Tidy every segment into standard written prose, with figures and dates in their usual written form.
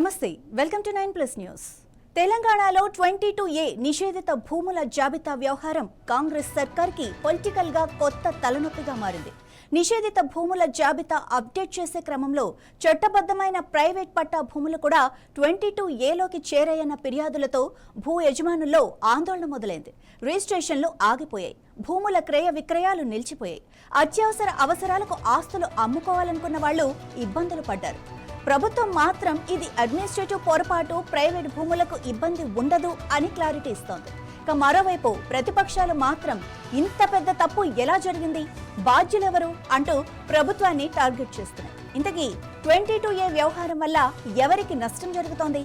నమస్తే welcome to 9+ news. తెలంగాణలో 22A నిషేధిత భూముల జాబితా వ్యవహారం కాంగ్రెస్ సర్కార్కి పొలిటికల్ గా కొత్త తలనొప్పిగా మారింది. నిషేధిత భూముల జాబితా అప్డేట్ చేసే క్రమంలో చట్టబద్ధమైన ప్రైవేట్ పట్టా భూములు కూడా 22Aలోకి చేరాయన్న ఫిర్యాదులతో భూ యజమానుల్లో ఆందోళన మొదలైంది. రిజిస్ట్రేషన్లు ఆగిపోయాయి, భూముల క్రయ విక్రయాలు నిలిచిపోయాయి. అత్యవసర అవసరాలకు ఆస్తులు అమ్ముకోవాలనుకున్న వాళ్లు ఇబ్బందులు పడ్డారు. ప్రభుత్వం మాత్రం ఇది అడ్మినిస్ట్రేటివ్ పొరపాటు, ప్రైవేట్ భూములకు ఇబ్బంది ఉండదు అని క్లారిటీ ఇస్తోంది. ఇక మరోవైపు ప్రతిపక్షాలు మాత్రం ఇంత పెద్ద తప్పు ఎలా జరిగింది, బాధ్యులెవరు అంటూ ప్రభుత్వాన్ని టార్గెట్ చేస్తున్నాయి. ఇంతకీ 22A వ్యవహారం వల్ల ఎవరికి నష్టం జరుగుతోంది?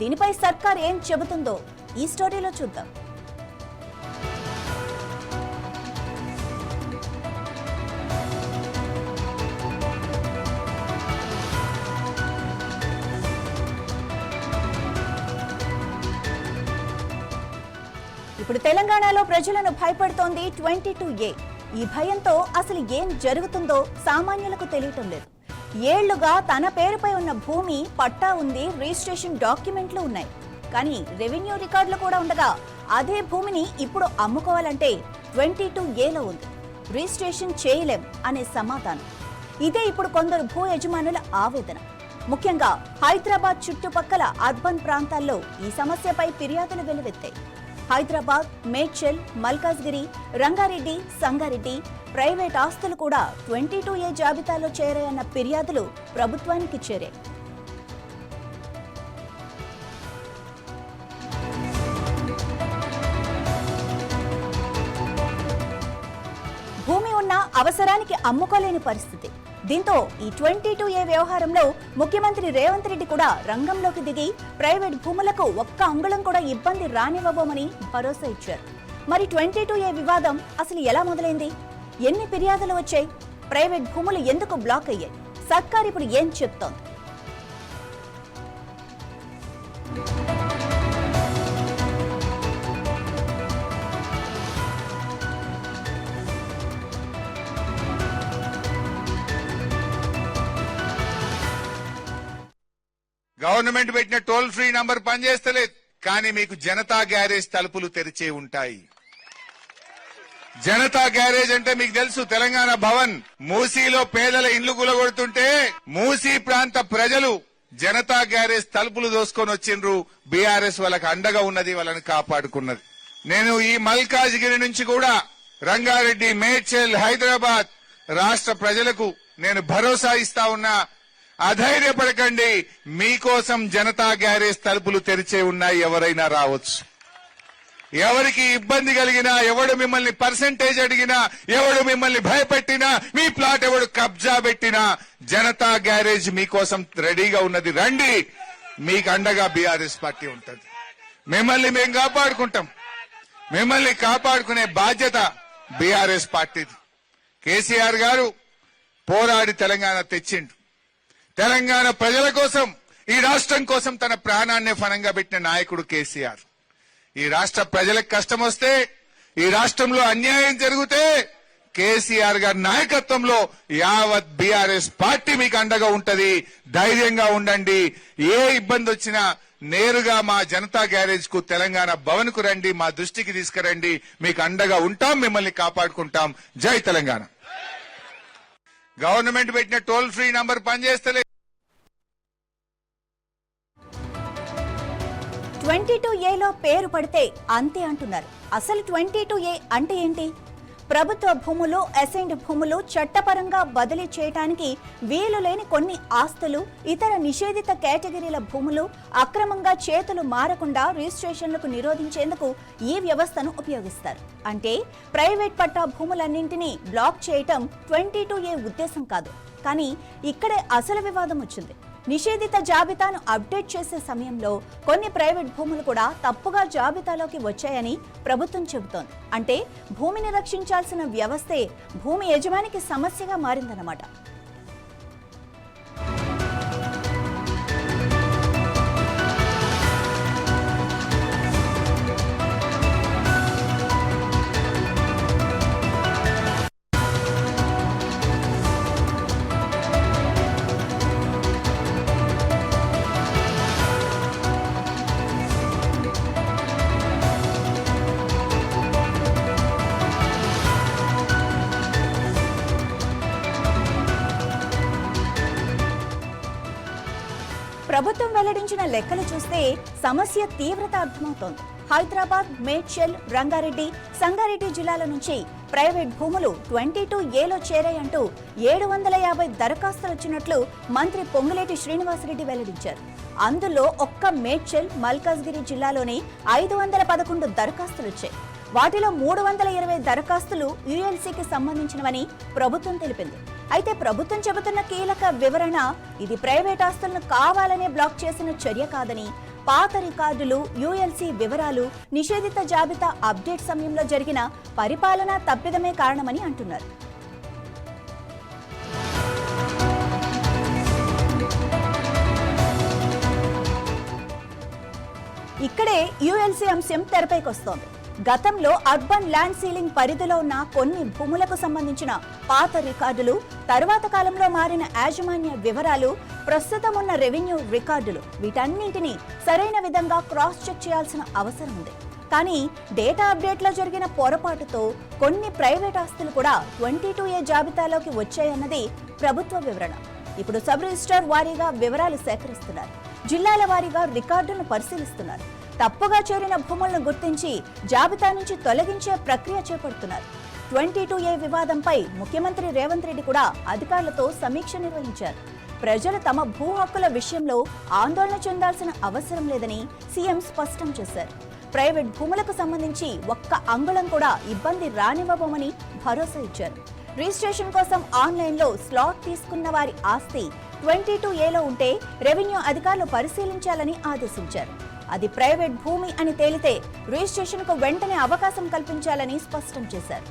దీనిపై సర్కార్ ఏం చెబుతుందో ఈ స్టోరీలో చూద్దాం. ఇప్పుడు తెలంగాణలో ప్రజలను భయపడుతోంది 22A. ఈ భయంతో అసలు ఏం జరుగుతుందో సామాన్యులకు తెలియటం లేదు. ఏళ్లుగా తన పేరుపై ఉన్న భూమి పట్టా ఉంది, రిజిస్ట్రేషన్ డాక్యుమెంట్లు ఉన్నాయి, కానీ రెవెన్యూ రికార్డులు కూడా ఉండగా అదే భూమిని ఇప్పుడు అమ్ముకోవాలంటే 22Aలో ఉంది, రిజిస్ట్రేషన్ చేయలేం అనే సమాధానం. ఇదే ఇప్పుడు కొందరు భూ యజమానుల ఆవేదన. ముఖ్యంగా హైదరాబాద్ చుట్టుపక్కల అర్బన్ ప్రాంతాల్లో ఈ సమస్యపై ఫిర్యాదులు వెల్లువెత్తాయి. హైదరాబాద్, మేడ్చల్, మల్కాజ్గిరి, రంగారెడ్డి, సంగారెడ్డి ప్రైవేట్ ఆస్తులు కూడా 22A జాబితాలో చేరాయన్న ఫిర్యాదులు ప్రభుత్వానికి చేరాయి. భూమి ఉన్న అవసరానికి అమ్ముకోలేని పరిస్థితి. దీంతో ఈ 22A వ్యవహారంలో ముఖ్యమంత్రి రేవంత్ రెడ్డి కూడా రంగంలోకి దిగి ప్రైవేట్ భూములకు ఒక్క అంగుళం కూడా ఇబ్బంది రానివ్వబోమని భరోసా ఇచ్చారు. మరి 22A వివాదం అసలు ఎలా మొదలైంది? ఎన్ని ఫిర్యాదులు వచ్చాయి? ప్రైవేట్ భూములు ఎందుకు బ్లాక్ అయ్యాయి? సర్కార్ ఇప్పుడు ఏం చెప్తోంది? గవర్నమెంట్ పెట్టిన టోల్ ఫ్రీ నంబర్ పనిచేస్తలేదు, కానీ మీకు జనతా గ్యారేజ్ తలుపులు తెరిచే ఉంటాయి. జనతా గ్యారేజ్ అంటే మీకు తెలుసు, తెలంగాణ భవన్ మూసీలో పేదల ఇండ్లు కూలగొడుతుంటే మూసీ ప్రాంత ప్రజలు జనతా గ్యారేజ్ తలుపులు దోసుకొని వచ్చిండ్రు. బీఆర్ఎస్ వాళ్ళకి అండగా ఉన్నది, వాళ్ళని కాపాడుకున్నది. నేను ఈ మల్కాజ్గిరి నుంచి కూడా రంగారెడ్డి, మేడ్చల్, హైదరాబాద్ రాష్ట్ర ప్రజలకు నేను భరోసా ఇస్తా ఉన్నా, అధైర్యపడకండి, మీకోసం జనతా గ్యారేజ్ తలుపులు తెరిచే ఉన్నాయి. ఎవరైనా రావచ్చు. ఎవరికి ఇబ్బంది కలిగినా, ఎవడు మిమ్మల్ని పర్సెంటేజ్ అడిగినా, ఎవడు మిమ్మల్ని భయపెట్టినా, మీ ప్లాట్ ఎవడు కబ్జా పెట్టినా జనతా గ్యారేజ్ మీకోసం రెడీగా ఉన్నది. రండి, మీకు అండగా బీఆర్ఎస్ పార్టీ ఉంటుంది. మిమ్మల్ని మేము కాపాడుకుంటాం. మిమ్మల్ని కాపాడుకునే బాధ్యత బీఆర్ఎస్ పార్టీది. కేసీఆర్ గారు పోరాడి తెలంగాణ తెచ్చిండు. తెలంగాణ ప్రజల కోసం, ఈ రాష్ట్రం కోసం తన ప్రాణాన్ని ఫలంగా పెట్టిన నాయకుడు కేసీఆర్. ఈ రాష్ట్ర ప్రజలకు కష్టం వస్తే, ఈ రాష్ట్రంలో అన్యాయం జరిగితే కేసీఆర్ గారి నాయకత్వంలో యావత్ బీఆర్ఎస్ పార్టీ మీకు అండగా ఉంటది. ధైర్యంగా ఉండండి. ఏ ఇబ్బంది వచ్చినా నేరుగా మా జనతా గ్యారేజ్ కు, తెలంగాణ భవన్ కు రండి, మా దృష్టికి తీసుకురండి. మీకు అండగా ఉంటాం, మిమ్మల్ని కాపాడుకుంటాం. జై తెలంగాణ. గవర్నమెంట్ పెట్టిన టోల్ ఫ్రీ నంబర్ పనిచేస్తలేదు. 22Aలో పేరు పడితే అంతే అంటున్నారు. అసలు 22A అంటే ఏంటి? ప్రభుత్వ భూములు, అసైన్డ్ భూములు చట్టపరంగా బదిలీ చేయడానికి వీలు లేని కొన్ని ఆస్తులు, ఇతర నిషేధిత కేటగిరీల భూములు అక్రమంగా చేతులు మారకుండా రిజిస్ట్రేషన్లకు నిరోధించేందుకు ఈ వ్యవస్థను ఉపయోగిస్తారు. అంటే ప్రైవేట్ పట్టా భూములన్నింటినీ బ్లాక్ చేయటం 22A ఉద్దేశం కాదు. కానీ ఇక్కడే అసలు వివాదం వచ్చింది. నిషేధిత జాబితాను అప్డేట్ చేసే సమయంలో కొన్ని ప్రైవేట్ భూములు కూడా తప్పుగా జాబితాలోకి వచ్చాయని ప్రభుత్వం చెబుతోంది. అంటే భూమిని రక్షించాల్సిన వ్యవస్థే భూమి యజమానికి సమస్యగా మారిందన్నమాట. వెల్లడించిన లెక్కలు చూస్తే సమస్య తీవ్రత అర్థమవుతోంది. హైదరాబాద్, మేడ్చల్, రంగారెడ్డి, సంగారెడ్డి జిల్లాల నుంచి ప్రైవేట్ భూములు 22A చేరాయంటూ 750 దరఖాస్తులు వచ్చినట్లు మంత్రి పొంగులేటి శ్రీనివాసరెడ్డి వెల్లడించారు. అందులో ఒక్క మేడ్చల్, మల్కాజ్గిరి జిల్లాలోనే 511 దరఖాస్తులు వచ్చాయి. వాటిలో 320 దరఖాస్తులు యూఎల్సీకి సంబంధించినవని ప్రభుత్వం తెలిపింది. అయితే ప్రభుత్వం చెబుతున్న కీలక వివరణ ఇది ప్రైవేట్ ఆస్తులను కావాలనే బ్లాక్ చేసిన చర్య కాదని, పాత రికార్డులు, యూఎల్సీ వివరాలు, నిషేధిత జాబితా అప్డేట్ సమయంలో జరిగిన పరిపాలనా తప్పిదమే కారణమని అంటున్నారు. ఇక్కడే యూఎల్సీ అంశం తెరపైకొస్తోంది. గతంలో అర్బన్ ల్యాండ్ సీలింగ్ పరిధిలో ఉన్న కొన్ని భూములకు సంబంధించిన పాత రికార్డులు, తరువాత కాలంలో మారిన యాజమాన్య వివరాలు, ప్రస్తుతం ఉన్న రెవెన్యూ రికార్డులు, వీటన్నింటినీ సరైన విధంగా క్రాస్ చెక్ చేయాల్సిన అవసరం ఉంది. కానీ డేటా అప్డేట్లో జరిగిన పొరపాటుతో కొన్ని ప్రైవేట్ ఆస్తులు కూడా 22A జాబితాలోకి వచ్చాయన్నది ప్రభుత్వ వివరణ. ఇప్పుడు సబ్ రిజిస్ట్రార్ వారీగా వివరాలు సేకరిస్తున్నారు. జిల్లాల వారీగా రికార్డులను పరిశీలిస్తున్నారు. తప్పుగా చేరిన భూములను గుర్తించి జాబితా నుంచి తొలగించే ప్రక్రియ చేపడుతున్నారు. 22A వివాదంపై ముఖ్యమంత్రి రేవంత్ రెడ్డి కూడా అధికారులతో సమీక్ష నిర్వహించారు. ప్రజలు తమ భూ హక్కుల విషయంలో ఆందోళన చెందాల్సిన అవసరం లేదని సీఎం స్పష్టం చేశారు. ప్రైవేట్ భూములకు సంబంధించి ఒక్క అంగుళం కూడా ఇబ్బంది రానివ్వబోమని భరోసా ఇచ్చారు. రిజిస్ట్రేషన్ కోసం ఆన్లైన్లో స్లాట్ తీసుకున్న వారి ఆస్తి 22Aలో ఉంటే రెవెన్యూ అధికారులు పరిశీలించాలని ఆదేశించారు. అది ప్రైవేట్ భూమి అని తేలితే రిజిస్ట్రేషన్కు వెంటనే అవకాశం కల్పించాలని స్పష్టం చేశారు.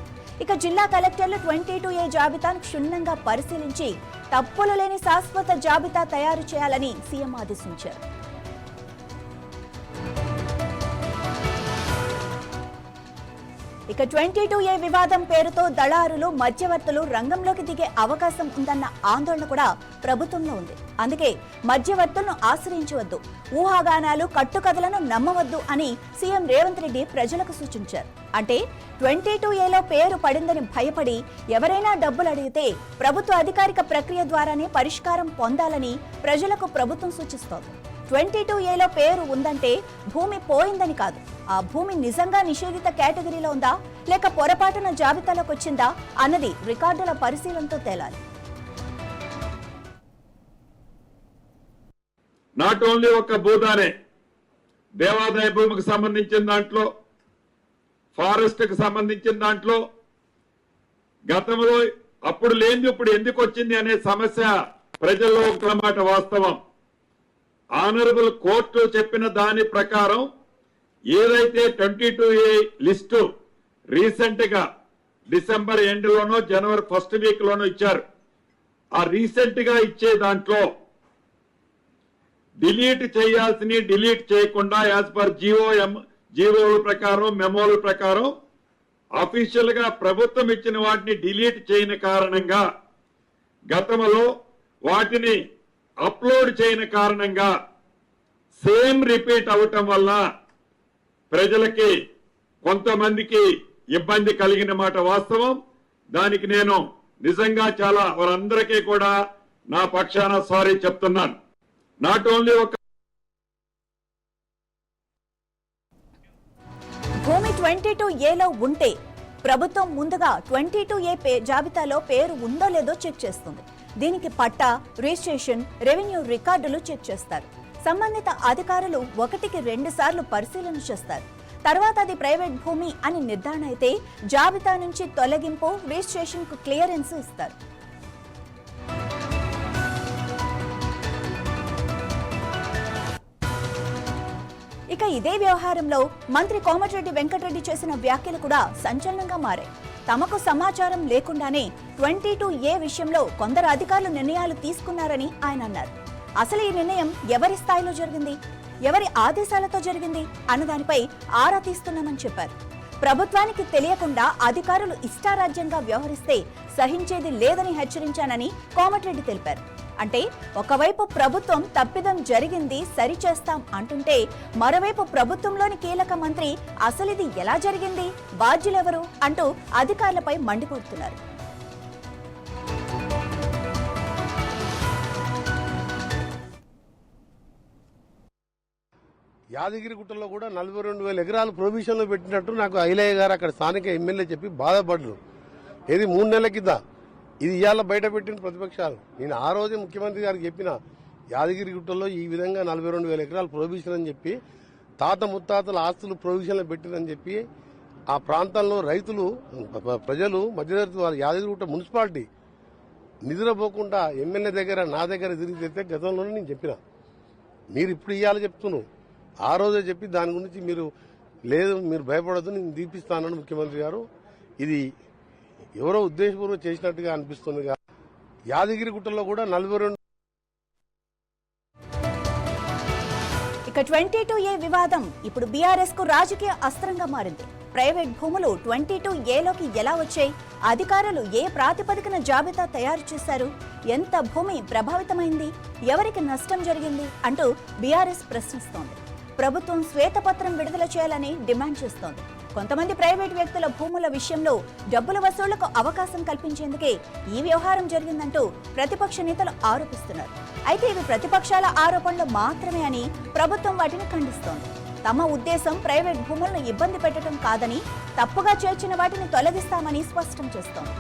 ఇక జిల్లా కలెక్టర్లు 22A జాబితాను క్షుణ్ణంగా పరిశీలించి తప్పులు లేని శాశ్వత జాబితా తయారు చేయాలని సీఎం ఆదేశించారు. ఇక 22A వివాదం పేరుతో దళారులు, మధ్యవర్తులు రంగంలోకి దిగే అవకాశం ఉందన్న ఆందోళన కూడా ప్రభుత్వంలో ఉంది. అందుకే మధ్యవర్తులను ఆశ్రయించవద్దు, ఊహాగానాలు, కట్టుకథలను నమ్మవద్దు అని సీఎం రేవంత్ రెడ్డి ప్రజలకు సూచించారు. అంటే 22Aలో పేరు పడిందని భయపడి ఎవరైనా డబ్బులు అడిగితే ప్రభుత్వ అధికారిక ప్రక్రియ ద్వారానే పరిష్కారం పొందాలని ప్రజలకు ప్రభుత్వం సూచిస్తోంది. 22Aలో పేరు ఉందంటే భూమి పోయిందని కాదు, ఆ భూమి నిజంగా నిషేధిత కేటగిరీలో ఉందా లేక పొరపాటున జాబితాలోకి వచ్చిందా అన్నది రికార్డుల పరిశీలనతో తేలాలి. నాట్ ఓన్లీ ఒక భూదానే, దేవాదాయ భూమికి సంబంధించిన దాంట్లో, ఫారెస్ట్ కి సంబంధించిన దాంట్లో గతంలో అప్పుడు లేనిది ఇప్పుడు ఎందుకు వచ్చింది అనే సమస్య ప్రజల్లో ఒక మాట వాస్తవం. ఆనరబుల్ కోర్టు చెప్పిన దాని ప్రకారం ఏదైతే 22A లిస్టు రీసెంట్ గా డిసెంబర్ ఎండ్ లోనో జనవరి ఫస్ట్ వీక్ లోనో ఇచ్చారు. ఆ రీసెంట్ గా ఇచ్చే దాంట్లో డిలీట్ చేయాల్సిన డిలీట్ చేయకుండా యాజ్ పర్ జీవోల ప్రకారం, మెమోల ప్రకారం అఫీషియల్ గా ప్రభుత్వం ఇచ్చిన వాటిని డిలీట్ చేయని కారణంగా, గతంలో వాటిని అప్లోడ్ చేయని కారణంగా సేమ్ రిపీట్ అవటం వల్ల ప్రజలకి కొంతమందికి ఇబ్బంది కలిగిన మాట వాస్తవం. దానికి నేను నిజంగా చాలా వారందరికీ కూడా నా పక్షాన సారీ చెప్తున్నాను. నాట్ ఓన్లీ ఒక భూమి 22Aలో ఉంటే ప్రభుత్వం ముందుగా 22A జాబితాలో పేరు ఉందో లేదో చెక్ చేస్తుంది. దీనికి పట్టా, రిజిస్ట్రేషన్, రెవెన్యూ రికార్డులు చెక్ చేస్తారు. సంబంధిత అధికారులు 1కి 2 సార్లు పరిశీలన చేస్తారు. తర్వాత అది ప్రైవేట్ భూమి అని నిర్ధారణ అయితే జాబితా నుంచి తొలగింపు, రిజిస్ట్రేషన్ కు క్లియరెన్స్ ఇస్తారు. ఇక ఇదే వ్యవహారంలో మంత్రి కోమటిరెడ్డి వెంకటరెడ్డి చేసిన వ్యాఖ్యలు కూడా సంచలనంగా మారాయి. తమకు సమాచారం లేకుండానే 22A విషయంలో కొందరు అధికారులు నిర్ణయాలు తీసుకున్నారని ఆయన అన్నారు. అసలు ఈ నిర్ణయం ఎవరి స్థాయిలో జరిగింది, ఎవరి ఆదేశాలతో జరిగింది అన్నదానిపై ఆరా తీస్తున్నామని చెప్పారు. ప్రభుత్వానికి తెలియకుండా అధికారులు ఇష్టారాజ్యంగా వ్యవహరిస్తే సహించేది లేదని హెచ్చరించానని కోమటిరెడ్డి తెలిపారు. అంటే ఒకవైపు ప్రభుత్వం తప్పిదం జరిగింది, సరిచేస్తాం అంటుంటే మరోవైపు ప్రభుత్వంలోని కీలక మంత్రి అసలిది ఎలా జరిగింది, బాధ్యులెవరు అంటూ అధికారులపై మండిపడుతున్నారు. యాదగిరిగుట్టలో కూడా 42,000 ఎకరాలు ప్రొవిజన్లో పెట్టినట్టు నాకు ఐలయ్య గారు అక్కడ స్థానిక ఎమ్మెల్యే చెప్పి బాధపడ్డారు. ఇది 3 నెలల కింద, ఇది ఇవాళ బయట పెట్టిన ప్రతిపక్షాలు. నేను ఆ రోజే ముఖ్యమంత్రి గారికి చెప్పిన, యాదగిరిగుట్టలో ఈ విధంగా 42,000 ఎకరాలు ప్రొవిజన్ అని చెప్పి, తాత ముత్తాతల ఆస్తులు ప్రొవిజన్లు పెట్టినని చెప్పి ఆ ప్రాంతంలో రైతులు, ప్రజలు, మధ్యతరగతి వారు యాదగిరిగుట్ట మున్సిపాలిటీ నిద్రపోకుండా ఎమ్మెల్యే దగ్గర నా దగ్గర తిరిగి తెస్తే గతంలోనే నేను చెప్పిన. మీరు ఇప్పుడు ఇవ్వాలి చెప్తున్నాను, ఆ రోజే చెప్పి దాని గురించి మీరు లేదు, మీరు భయపడద్దు, నేను దీపిస్తానని ముఖ్యమంత్రి గారు. ఇది ఎవరో ఉద్దేశపూర్వకం చేసినట్టుగా అనిపిస్తుంది. యాదగిరిగుట్టలో కూడా 42. ఇక 22A వివాదం ఇప్పుడు బీఆర్ఎస్ కు రాజకీయ అస్త్రంగా మారింది. ప్రైవేట్ భూములు 22Aలోకి ఎలా వచ్చాయి, అధికారులు ఏ ప్రాతిపదికన జాబితా తయారు చేశారు, ఎంత భూమి ప్రభావితమైంది, ఎవరికి నష్టం జరిగింది అంటూ బీఆర్ఎస్ ప్రశ్నిస్తోంది. ప్రభుత్వం శ్వేతపత్రం విడుదల చేయాలని డిమాండ్ చేస్తోంది. కొంతమంది ప్రైవేట్ వ్యక్తుల భూముల విషయంలో డబ్బుల వసూళ్లకు అవకాశం కల్పించేందుకే ఈ వ్యవహారం జరిగిందంటూ ప్రతిపక్ష నేతలు ఆరోపిస్తున్నారు. అయితే ఇవి ప్రతిపక్షాల ఆరోపణలు మాత్రమే అని ప్రభుత్వం వాటిని ఖండిస్తోంది. తమ ఉద్దేశం ప్రైవేట్ భూములను ఇబ్బంది పెట్టడం కాదని, తప్పుగా చేర్చిన వాటిని తొలగిస్తామని స్పష్టం చేస్తోంది.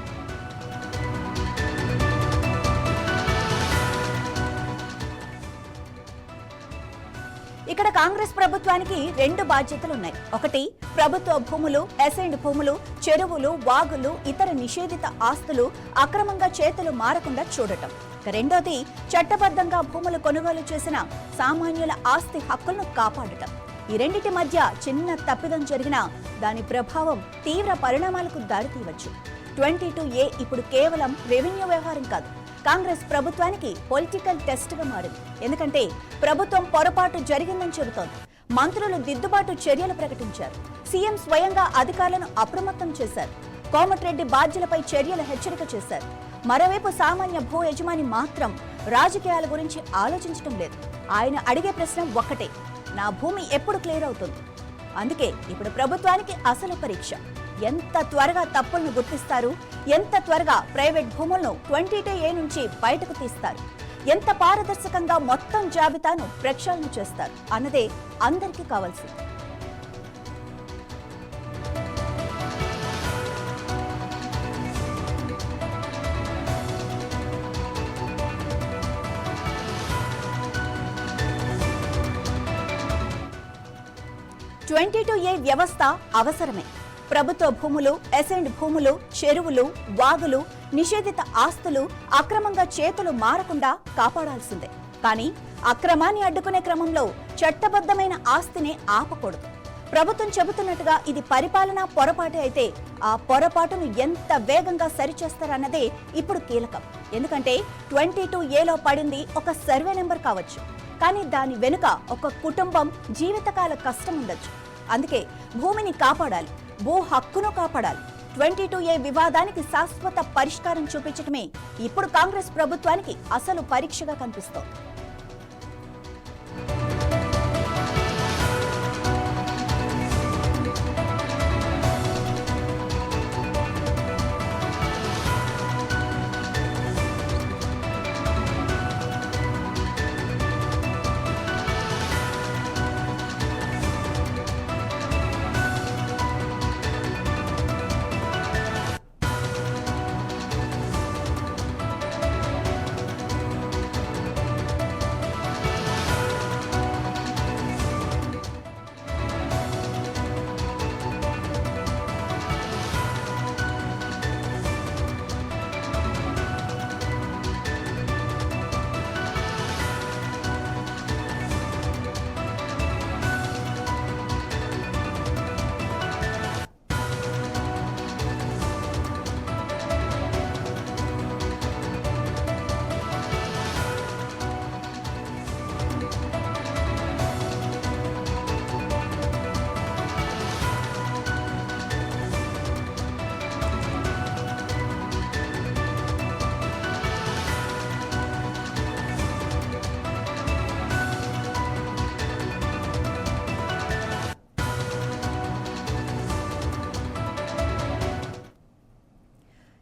ఇక్కడ కాంగ్రెస్ ప్రభుత్వానికి 2 బాధ్యతలున్నాయి. ఒకటి, ప్రభుత్వ భూములు, అసైన్డ్ భూములు, చెరువులు, వాగులు, ఇతర నిషేధిత ఆస్తులు అక్రమంగా చేతులు మారకుండా చూడటం. రెండోది, చట్టబద్ధంగా భూములు కొనుగోలు చేసిన సామాన్యుల ఆస్తి హక్కులను కాపాడటం. ఈ రెండిటి మధ్య చిన్న తప్పిదం జరిగినా దాని ప్రభావం తీవ్ర పరిణామాలకు దారితీయవచ్చు. 22A ఇప్పుడు కేవలం రెవెన్యూ వ్యవహారం కాదు, కాంగ్రెస్ ప్రభుత్వానికి పొలిటికల్ టెస్ట్ గా మారింది. ఎందుకంటే ప్రభుత్వం పొరపాటు జరిగిందని చెబుతోంది. మంత్రులు దిద్దుబాటు చర్యలు ప్రకటించారు. సీఎం స్వయంగా అధికారులను అప్రమత్తం చేశారు. కోమటిరెడ్డి బాధ్యులపై చర్యలు హెచ్చరిక చేశారు. మరోవైపు సామాన్య భూ యజమాని మాత్రం రాజకీయాల గురించి ఆలోచించడం లేదు. ఆయన అడిగే ప్రశ్న ఒక్కటే, నా భూమి ఎప్పుడు క్లియర్ అవుతుంది? అందుకే ఇప్పుడు ప్రభుత్వానికి అసలు పరీక్ష. ఎంత త్వరగా తప్పులను గుర్తిస్తారు, ఎంత త్వరగా ప్రైవేట్ భూములను 22A నుంచి బయటకు తీస్తారు, ఎంత పారదర్శకంగా మొత్తం జాబితాను ప్రక్షాళన చేస్తారు అన్నదే అందరికీ కావాల్సింది. "22A వ్యవస్థ అవసరమే. ప్రభుత్వ భూములు, అసైన్డ్ భూములు, చెరువులు, వాగులు, నిషేధిత ఆస్తులు అక్రమంగా చేతులు మారకుండా కాపాడాల్సిందే. కానీ అక్రమాన్ని అడ్డుకునే క్రమంలో చట్టబద్ధమైన ఆస్తిని ఆపకూడదు. ప్రభుత్వం చెబుతున్నట్టుగా ఇది పరిపాలనా పొరపాటు అయితే ఆ పొరపాటును ఎంత వేగంగా సరిచేస్తారన్నదే ఇప్పుడు కీలకం. ఎందుకంటే 22Aలో పడింది ఒక సర్వే నెంబర్ కావచ్చు, కానీ దాని వెనుక ఒక కుటుంబం జీవితకాల కష్టం ఉండొచ్చు. అందుకే భూమిని కాపాడాలి, భూ హక్కును కాపాడాలి. 22A వివాదానికి శాశ్వత పరిష్కారం చూపించడమే ఇప్పుడు కాంగ్రెస్ ప్రభుత్వానికి అసలు పరీక్షగా కనిపిస్తోంది.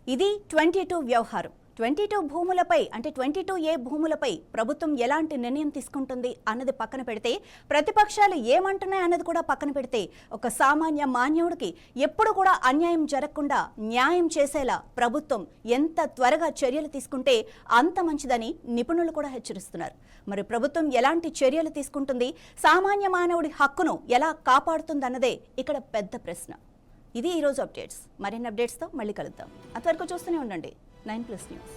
ఇది 22 వ్యవహారం. 22 భూములపై అంటే 22A భూములపై ప్రభుత్వం ఎలాంటి నిర్ణయం తీసుకుంటుంది అన్నది పక్కన పెడితే, ప్రతిపక్షాలు ఏమంటున్నాయి అన్నది కూడా పక్కన పెడితే, ఒక సామాన్య మానవుడికి ఎప్పుడు కూడా అన్యాయం జరగకుండా న్యాయం చేసేలా ప్రభుత్వం ఎంత త్వరగా చర్యలు తీసుకుంటే అంత మంచిదని నిపుణులు కూడా హెచ్చరిస్తున్నారు. మరి ప్రభుత్వం ఎలాంటి చర్యలు తీసుకుంటుంది, సామాన్య మానవుడి హక్కును ఎలా కాపాడుతుందన్నదే ఇక్కడ పెద్ద ప్రశ్న. ఇది ఈరోజు అప్డేట్స్. మరిన్ని అప్డేట్స్తో మళ్ళీ కలుద్దాం. అంతవరకు చూస్తూనే ఉండండి 9+ న్యూస్.